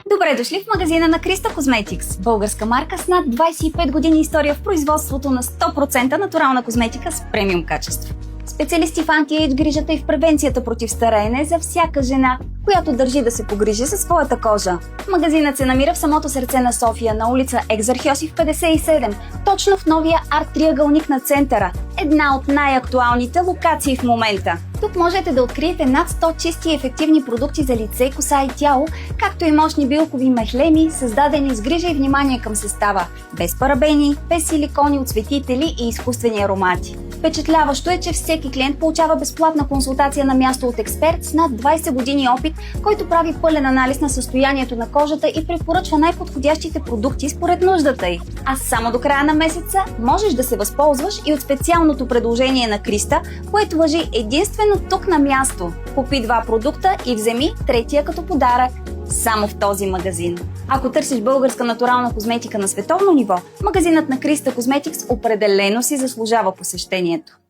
Добре дошли в магазина на Криста Козметикс, българска марка с над 25 години история в производството на 100% натурална козметика с премиум качество. Специалисти в анти-ейдж грижата и в превенцията против стареене за всяка жена, която държи да се погрижи за своята кожа. Магазинът се намира в самото сърце на София, на улица Екзархиосиф 57, точно в новия арт-триъгълник на центъра, една от най-актуалните локации в момента. Тук можете да откриете над 100 чисти и ефективни продукти за лице, коса и тяло, както и мощни билкови мехлеми, създадени с грижа и внимание към състава, без парабени, без силикони, отцветители и изкуствени аромати. Впечатляващо е, че всеки клиент получава безплатна консултация на място от експерт с над 20 години опит, който прави пълен анализ на състоянието на кожата и препоръчва най-подходящите продукти според нуждата й. А само до края на месеца можеш да се възползваш и от специалното предложение на Криста, което важи единствено тук на място. Купи 2 продукта и вземи третия като подарък. Само в този магазин. Ако търсиш българска натурална козметика на световно ниво, магазинът на Криста Козметикс определено си заслужава посещението.